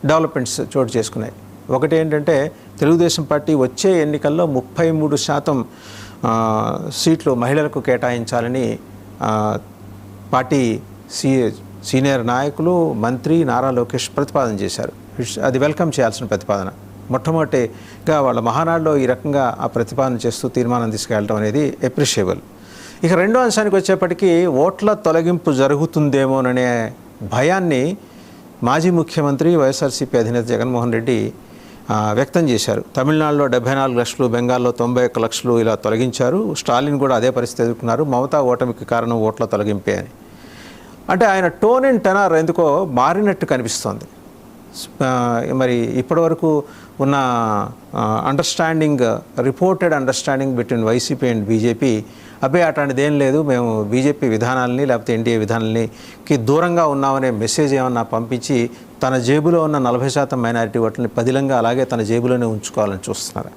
Developments చోటు చేసుకున్నాయి. ఒకటి ఏంటంటే తెలుగుదేశం పార్టీ వచ్చే ఎన్నికల్లో 33% సీట్లు మహిళలకు కేటాయించాలని పార్టీ సీనియర్ నాయకులు మంత్రి నారా లోకేష్ ప్రతిపాదన చేశారు. అది వెల్కమ్ చేయాల్సిన ప్రతిపాదన. మొట్టమొదటిగా వాళ్ళ మహానాడులో ఈ రకంగా ఆ ప్రతిపాదన చేస్తూ తీర్మానం తీసుకెళ్ళడం అనేది అప్రిషియబుల్. ఇక రెండో అంశానికి వచ్చేప్పటికీ ఓట్ల తొలగింపు జరుగుతుందేమోననే భయాన్ని మాజీ ముఖ్యమంత్రి వైఎస్ఆర్సీపీ అధినేత జగన్మోహన్ రెడ్డి వ్యక్తం చేశారు. తమిళనాడులో 74 లక్షలు, బెంగాల్లో 91 లక్షలు ఇలా తొలగించారు. స్టాలిన్ కూడా అదే పరిస్థితి ఎదుర్కొన్నారు. మమతా ఓటమికి కారణం ఓట్ల తొలగింపే అని. అంటే ఆయన టోన్ అండ్ టెనర్ ఎందుకో మారినట్టు కనిపిస్తోంది. మరి ఇప్పటివరకు ఉన్న understanding, reported understanding between YCP and BJP, అబ్బాయి అట్లాంటిది ఏం లేదు, మేము బీజేపీ విధానాలని లేకపోతే ఎన్డీఏ విధానాలకి దూరంగా ఉన్నామనే మెసేజ్ ఏమన్నా పంపించి తన జేబులో ఉన్న 40% మైనారిటీ ఓట్లని పదిలంగా అలాగే తన జేబులోనే ఉంచుకోవాలని చూస్తున్నారు.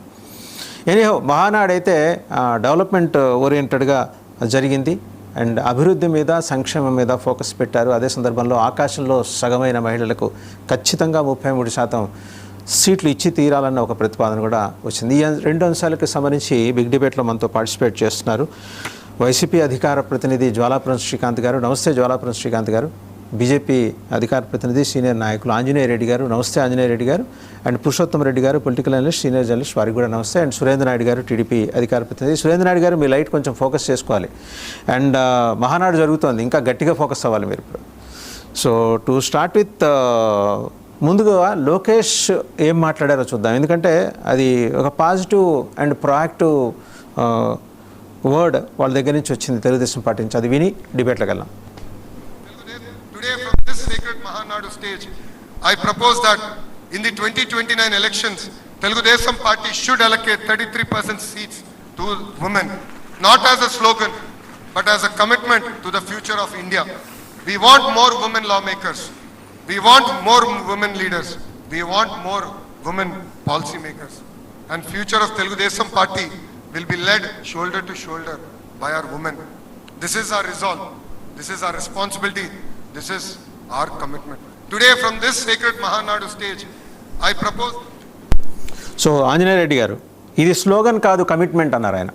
ఎనీహో మహానాడైతే డెవలప్మెంట్ ఓరియంటెడ్గా జరిగింది అండ్ అభివృద్ధి మీద, సంక్షేమం మీద ఫోకస్ పెట్టారు. అదే సందర్భంలో ఆకాశంలో సగమైన మహిళలకు ఖచ్చితంగా 33% సీట్లు ఇచ్చి తీరాలన్న ఒక ప్రతిపాదన కూడా వచ్చింది. ఈ రెండు అంశాలకు సంబంధించి బిగ్ డిబేట్లో మనతో పార్టిసిపేట్ చేస్తున్నారు వైసీపీ అధికార ప్రతినిధి జ్వాలాపురం శ్రీకాంత్ గారు. నమస్తే జ్వాలాపురం శ్రీకాంత్ గారు. బీజేపీ అధికార ప్రతినిధి సీనియర్ నాయకులు ఆంజనేయ రెడ్డి గారు. నమస్తే ఆంజనేయ రెడ్డి గారు. అండ్ పురుషోత్తమ రెడ్డి గారు, పొలిటికల్ అనలిస్ట్, సీనియర్ జర్నలిస్ట్, వారికి కూడా నమస్తే. అండ్ సురేంద్ర నాయుడు గారు, టీడీపీ అధికార ప్రతినిధి. సురేంద్ర నాయుడు గారు, మీ లైట్ కొంచెం ఫోకస్ చేసుకోవాలి. అండ్ మహానాడు జరుగుతోంది, ఇంకా గట్టిగా ఫోకస్ అవ్వాలి మీరు ఇప్పుడు. సో టు స్టార్ట్ విత్, ముందుగా లోకేష్ ఏం మాట్లాడారో చూద్దాం. ఎందుకంటే అది ఒక పాజిటివ్ అండ్ ప్రొయాక్టివ్ వర్డ్ వాళ్ళ దగ్గర నుంచి వచ్చింది, తెలుగుదేశం పార్టీ నుంచి. అది విని డిబేట్లోకి వెళ్దాం. Today from this sacred Mahanadu stage, I propose that in the 2029 elections, Telugu Desam Party should allocate 33% seats to women, not as a slogan, but as a commitment to the future of India. We want more women lawmakers. We want more women leaders. We want more women policy makers. And future of Telugu Desam Party will be led shoulder to shoulder by our women. This is our resolve. This is our responsibility. This is our commitment. Today from this sacred Mahanadu stage, I propose. So Anjaneya Reddy గారు, ఇది slogan కాదు, commitment అన్నారు ఆయన.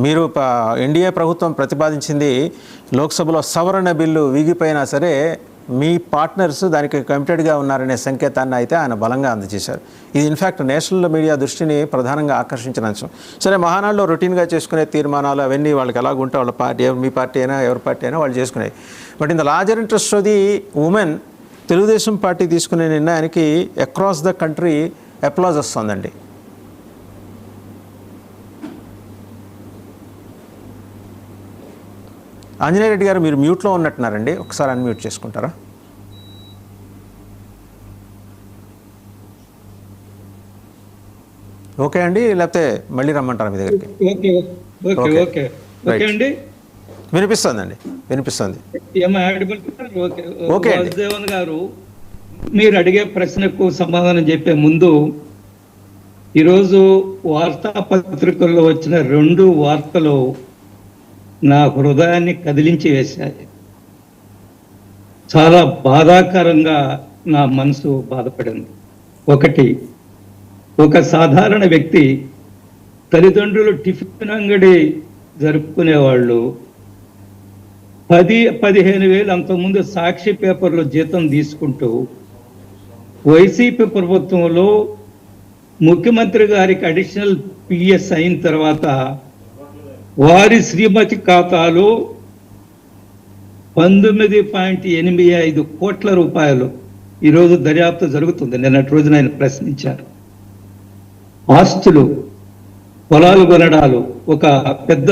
మీరు NDA ప్రభుత్వం ప్రతిపాదించింది లోక్సభలో సవరణ బిల్లు వీగిపోయినా సరే మీ పార్ట్నర్స్ దానికి కమిటెడ్గా ఉన్నారనే సంకేతాన్ని అయితే ఆయన బలంగా అందజేశారు. ఇది ఇన్ఫ్యాక్ట్ నేషనల్ మీడియా దృష్టిని ప్రధానంగా ఆకర్షించిన అంశం. సరే, మహానాడులో రొటీన్గా చేసుకునే తీర్మానాలు అవన్నీ వాళ్ళకి ఎలాగుంటే వాళ్ళ పార్టీ, మీ పార్టీ అయినా ఎవరి పార్టీ అయినా వాళ్ళు చేసుకునేవి. But in the larger interest of the women, Telugu Desam party తీసుకునే నిర్ణయానికి అక్రాస్ ద కంట్రీ అప్లాజ్ వస్తుందండి. ఆంజనేయ రెడ్డి గారు, మీరు మ్యూట్లో ఉన్నట్టున్నారండి, ఒకసారి అన్మ్యూట్ చేసుకుంటారా? ఓకే అండి, లేకపోతే మళ్ళీ రమ్మంటారా మీ దగ్గరికి? వినిపిస్తుందండి, వినిపిస్తుంది. ఓకే దేవన్ గారు, మీరు అడిగే ప్రశ్నకు సమాధానం చెప్పే ముందు, ఈరోజు వార్తాపత్రికల్లో వచ్చిన 2 వార్తలు నా హృదయాన్ని కదిలించి వేశాయి. చాలా బాధాకరంగా నా మనసు బాధపడింది. ఒకటి, ఒక సాధారణ వ్యక్తి తల్లిదండ్రులు టిఫిన్ అంగడి జరుపుకునేవాళ్ళు 10-15 వేలు అంతకుముందు సాక్షి పేపర్లో జీతం తీసుకుంటూ వైసీపీ ప్రభుత్వంలో ముఖ్యమంత్రి గారికి అడిషనల్ పిఎస్ అయిన తర్వాత వారి శ్రీమతి ఖాతాలో 19.85 కోట్ల రూపాయలు ఈరోజు దర్యాప్తు జరుగుతుంది. నిన్నటి రోజున ఆయన ప్రశ్నించారు. ఆస్తులు, పొలాలు కొనడాలు, ఒక పెద్ద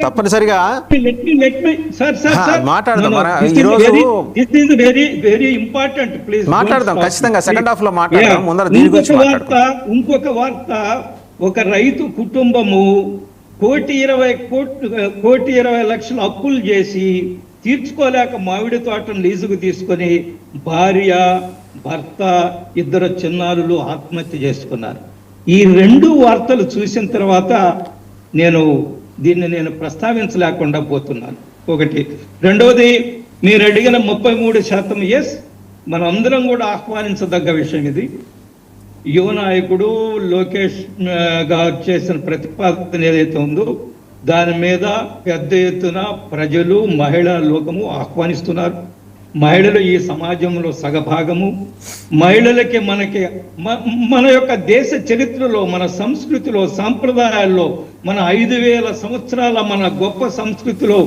తప్పనిసరిగా ఇంకొక వార్త, ఒక రైతు కుటుంబము 1,20,00,000 అప్పులు చేసి తీర్చుకోలేక మామిడి తోటను లీజుకు తీసుకొని భార్య, భర్త, 2 చిన్నారులు ఆత్మహత్య చేసుకున్నారు. ఈ 2 వార్తలు చూసిన తర్వాత దీన్ని నేను ప్రస్తావించలేకుండా పోతున్నాను. ఒకటి. రెండవది, మీరు అడిగిన 33% ఎస్, మనందరం కూడా ఆహ్వానించదగ్గ విషయం ఇది. యువ నాయకుడు లోకేష్ గారు చేసిన ప్రతిపాదన ఏదైతే ఉందో దాని మీద పెద్ద ఎత్తున ప్రజలు, మహిళా లోకము ఆహ్వానిస్తున్నారు. మహిళలు ఈ సమాజంలో సగభాగము. మహిళలకి మన యొక్క దేశ చరిత్రలో, మన సంస్కృతిలో, సాంప్రదాయాల్లో, మన 5000 సంవత్సరాల మన గొప్ప సంస్కృతిలో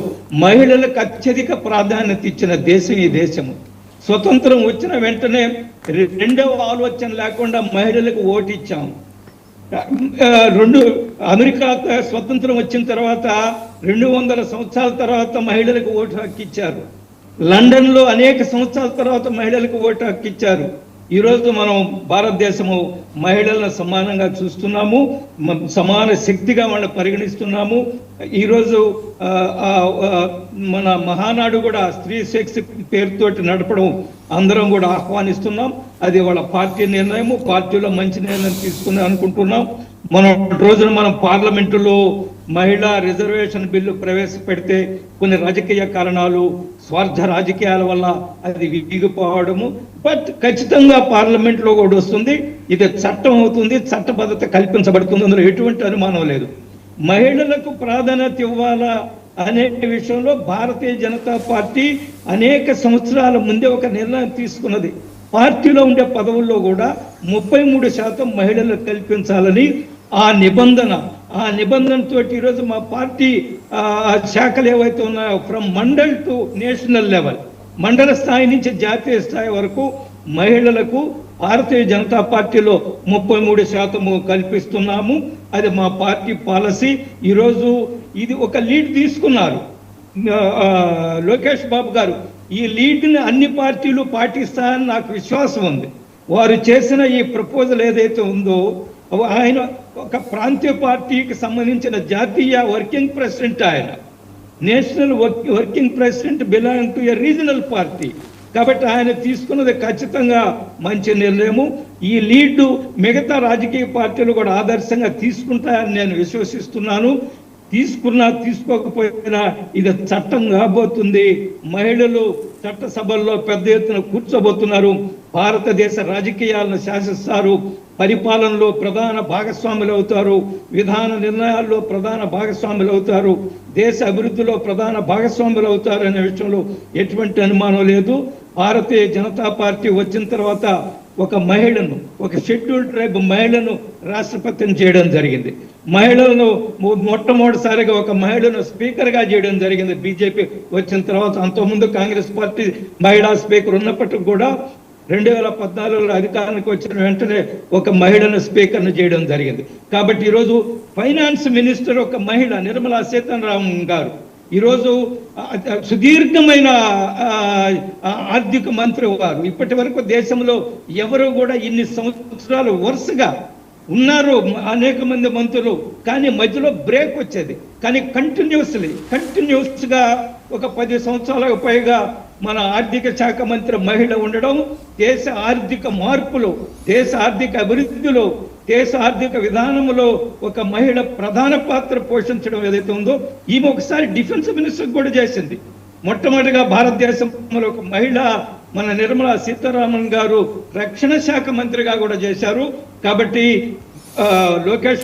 మహిళలకు అత్యధిక ప్రాధాన్యత ఇచ్చిన దేశం ఈ దేశము. స్వతంత్రం వచ్చిన వెంటనే రెండవ ఆలోచన లేకుండా మహిళలకు ఓటు ఇచ్చాము. అమెరికా స్వతంత్రం వచ్చిన తర్వాత 200 సంవత్సరాల తర్వాత మహిళలకు ఓటు హక్కు ఇచ్చారు. లండన్లో అనేక సంవత్సరాల తర్వాత మహిళలకు ఓటు హక్కు ఇచ్చారు. ఈరోజు మనం భారతదేశము మహిళలను సమానంగా చూస్తున్నాము, సమాన శక్తిగా వాళ్ళని పరిగణిస్తున్నాము. ఈరోజు మన మహానాడు కూడా స్త్రీ శక్తి పేరుతోటి నడపడం అందరం కూడా ఆహ్వానిస్తున్నాం. అది వాళ్ళ పార్టీ నిర్ణయము, పార్టీలో మంచి నిర్ణయం తీసుకుని అనుకుంటున్నాం. మనం పార్లమెంటులో మహిళా రిజర్వేషన్ బిల్లు ప్రవేశపెడితే కొన్ని రాజకీయ కారణాలు, స్వార్థ రాజకీయాల వల్ల అది వీగిపోవడము, బట్ ఖచ్చితంగా పార్లమెంట్లో కూడా వస్తుంది. ఇది చట్టం అవుతుంది, చట్టబద్ధత కల్పించబడుతుంది, అందులో ఎటువంటి అనుమానం లేదు. మహిళలకు ప్రాధాన్యత ఇవ్వాలా అనే విషయంలో భారతీయ జనతా పార్టీ అనేక సంవత్సరాల ముందే ఒక నిర్ణయం తీసుకున్నది. పార్టీలో ఉండే పదవుల్లో కూడా 33% మహిళలకు కల్పించాలని ఆ నిబంధనతో ఈరోజు మా పార్టీ శాఖలు ఏవైతే ఉన్నాయో from mandal to national level, మండల స్థాయి నుంచి జాతీయ స్థాయి వరకు మహిళలకు భారతీయ జనతా పార్టీలో 33% కల్పిస్తున్నాము. అది మా పార్టీ పాలసీ. ఈరోజు ఇది ఒక లీడ్ తీసుకున్నారు లోకేష్ బాబు గారు. ఈ లీడ్ని అన్ని పార్టీలు పాటిస్తాయని నాకు విశ్వాసం ఉంది. వారు చేసిన ఈ ప్రపోజల్ ఏదైతే ఉందో ఆయన ఒక ప్రాంతీయ పార్టీకి సంబంధించిన జాతీయ వర్కింగ్ ప్రెసిడెంట్, ఆయన national working president belong to a regional party. కాబట్టి ఆయన తీసుకున్నది ఖచ్చితంగా మంచి నిర్ణయము. ఈ లీడ్ మిగతా రాజకీయ పార్టీలు కూడా ఆదర్శంగా తీసుకుంటాయని నేను విశ్వసిస్తున్నాను. తీసుకోకపోయినా ఇది చట్టం కాబోతుంది. మహిళలు చట్టసభల్లో పెద్ద ఎత్తున కూర్చోబోతున్నారు. భారతదేశ రాజకీయాలను శాసిస్తారు, పరిపాలనలో ప్రధాన భాగస్వాములు అవుతారు, విధాన నిర్ణయాల్లో ప్రధాన భాగస్వాములు అవుతారు, దేశ అభివృద్ధిలో ప్రధాన భాగస్వాములు అవుతారు అనే విషయంలో ఎటువంటి అనుమానం లేదు. భారతీయ జనతా పార్టీ వచ్చిన తర్వాత ఒక మహిళను, ఒక షెడ్యూల్డ్ ట్రైబ్ మహిళను రాష్ట్రపతిని చేయడం జరిగింది. మహిళలను మొట్టమొదటిసారిగా ఒక మహిళను స్పీకర్గా చేయడం జరిగింది బీజేపీ వచ్చిన తర్వాత. అంతకుముందు కాంగ్రెస్ పార్టీ మహిళా స్పీకర్ ఉన్నప్పటికీ కూడా 2014లో అధికారానికి వచ్చిన వెంటనే ఒక మహిళను స్పీకర్ను చేయడం జరిగింది. కాబట్టి ఈరోజు ఫైనాన్స్ మినిస్టర్ ఒక మహిళ, నిర్మలా సీతారామన్ గారు. ఈరోజు సుదీర్ఘమైన ఆర్థిక మంత్రి వారు. ఇప్పటి వరకు దేశంలో ఎవరు కూడా ఇన్ని సంవత్సరాలు వరుసగా ఉన్నారు అనేక మంది మంత్రులు, కానీ మధ్యలో బ్రేక్ వచ్చేది. కానీ కంటిన్యూస్గా ఒక 10 సంవత్సరాలకు పైగా మన ఆర్థిక శాఖ మంత్రి మహిళ ఉండడం, దేశ ఆర్థిక మార్పులు, దేశ ఆర్థిక అభివృద్ధిలో, దేశ ఆర్థిక విధానంలో ఒక మహిళ ప్రధాన పాత్ర పోషించడం ఏదైతే ఉందో, ఈమె ఒకసారి డిఫెన్స్ మినిస్టర్ కూడా చేసింది. మొట్టమొదటిగా భారతదేశంలో ఒక మహిళ మన నిర్మలా సీతారామన్ గారు రక్షణ శాఖ మంత్రిగా కూడా చేశారు. కాబట్టి లోకేష్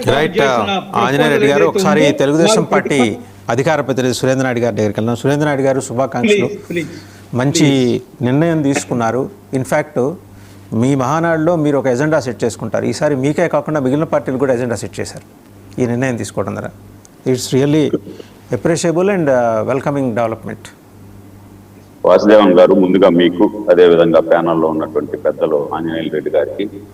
ఆంజనేయ రెడ్డి గారు, ఒకసారి తెలుగుదేశం పార్టీ అధికార ప్రతినిధి సురేంద్ర నాయుడు గారి దగ్గరికి వెళ్దాం. సురేంద్ర నాయుడు గారు, శుభాకాంక్షలు. మంచి నిర్ణయం తీసుకున్నారు. ఇన్ఫ్యాక్ట్ మీ మహానాడులో మీరు ఒక ఎజెండా సెట్ చేసుకుంటారు. ఈసారి మీకే కాకుండా మిగిలిన పార్టీలు కూడా ఎజెండా సెట్ చేశారు ఈ నిర్ణయం తీసుకోవడం ద్వారా. It's really appreciable and welcoming development. Vasudevan గారు, ముందుగా మీకు, అదేవిధంగా ప్యానల్లో ఉన్నటువంటి పెద్దలు ఆంజనేయ రెడ్డి గారికి